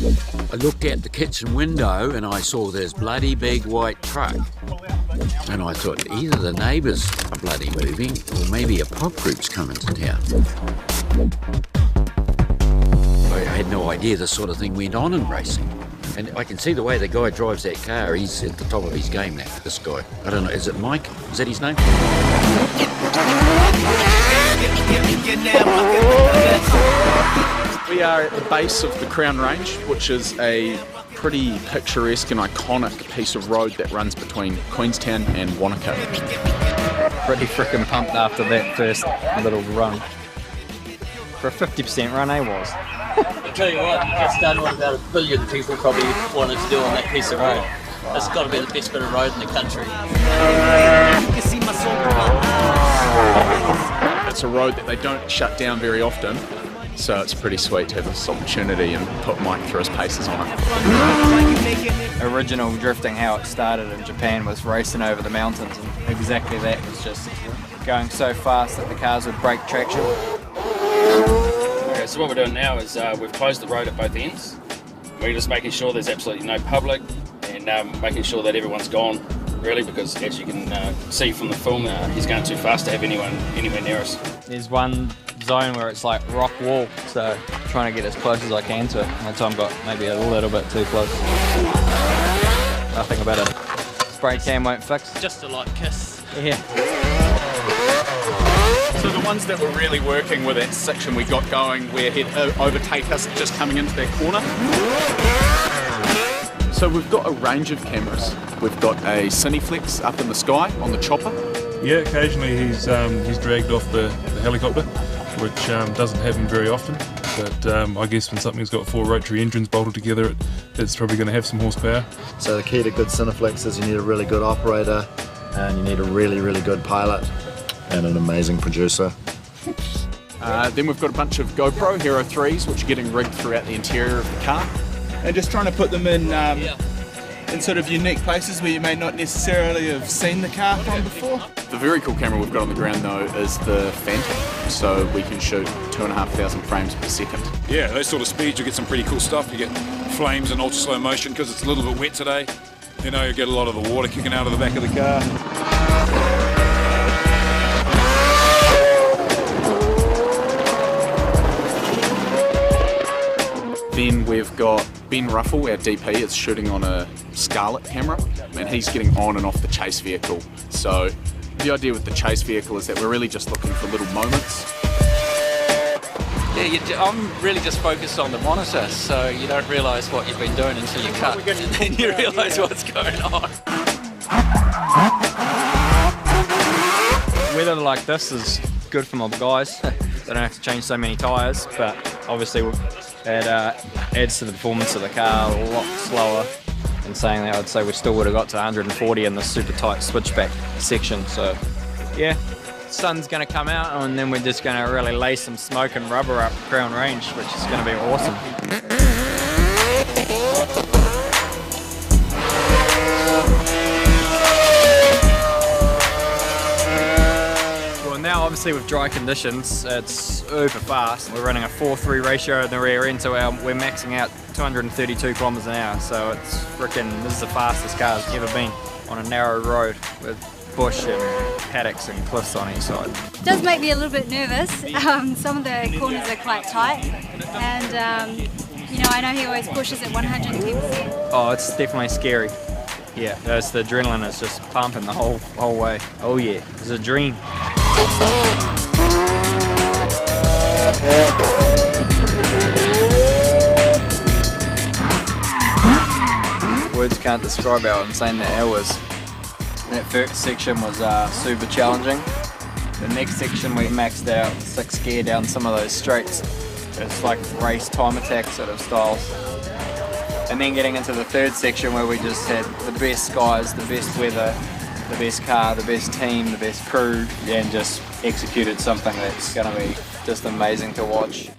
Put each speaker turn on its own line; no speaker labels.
I looked out the kitchen window and I saw this bloody big white truck. And I thought either the neighbours are bloody moving or maybe a pop group's coming to town. I had no idea this sort of thing went on in racing. And I can see the way the guy drives that car. He's at the top of his game now, this guy. I don't know, is it Mike? Is that his name?
We are at the base of the Crown Range, which is a pretty picturesque and iconic piece of road that runs between Queenstown and Wanaka.
Pretty frickin' pumped after that first little run. For a 50% run, was.
I'll tell you what, it's done what about 1 billion people probably wanted to do on that piece of road. It's got to be the best bit of road in the country.
It's a road that they don't shut down very often, so it's pretty sweet to have this opportunity and put Mike through his paces on it.
Original drifting, how it started in Japan, was racing over the mountains, and exactly that was just going so fast that the cars would break traction.
Okay, so what we're doing now is we've closed the road at both ends. We're just making sure there's absolutely no public and making sure that everyone's gone, really, because as you can see from the film, he's going too fast to have anyone anywhere near us.
There's one zone where it's like rock wall, so trying to get as close as I can to it. That time got maybe a little bit too close. Nothing about it. Spray can won't fix.
Just a light kiss.
Yeah.
So the ones that were really working with that section we got going where he'd overtake us just coming into that corner. So we've got a range of cameras. We've got a Cineflex up in the sky on the chopper.
Yeah, occasionally he's dragged off the helicopter, which doesn't happen very often. But I guess when something's got 4 rotary engines bolted together, it's probably going to have some horsepower.
So the key to good Cineflex is you need a really good operator, and you need a really, really good pilot, and an amazing producer.
Then we've got a bunch of GoPro Hero 3s which are getting rigged throughout the interior of the car.
And just trying to put them in sort of unique places where you may not necessarily have seen the car from before.
The very cool camera we've got on the ground though is the Phantom, so we can shoot 2,500 frames per second.
Yeah, those sort of speeds you get some pretty cool stuff. You get flames in ultra slow motion because it's a little bit wet today. You know, you get a lot of the water kicking out of the back of the car.
Then we've got Ben Ruffle, our DP, is shooting on a Scarlett camera, and he's getting on and off the chase vehicle. So the idea with the chase vehicle is that we're really just looking for little moments.
Yeah, I'm really just focused on the monitor, so you don't realise what you've been doing until you cut, and then you realise what's going on.
Weather like this is good for my guys. They don't have to change so many tyres, but obviously it adds to the performance of the car a lot slower. In saying that, I'd say we still would have got to 140 in the super tight switchback section. So yeah, sun's going to come out and then we're just going to really lay some smoke and rubber up Crown Range, which is going to be awesome. Now obviously with dry conditions it's super fast. We're running a 4:3 ratio in the rear end, so we're maxing out 232 kilometers an hour, so it's freaking, this is the fastest car's ever been on a narrow road with bush and paddocks and cliffs on each side.
It does make me a little bit nervous. Some of the corners are quite tight, and you know, I know he always pushes at 110%.
Oh, it's definitely scary. Yeah, it's the adrenaline is just pumping the whole way. Oh yeah, it's a dream. Words can't describe how insane that was. That first section was super challenging. The next section we maxed out 6th gear down some of those straights. It's like race time attack sort of styles. And then getting into the 3rd section where we just had the best skies, the best weather, the best car, the best team, the best crew, and just executed something that's going to be just amazing to watch.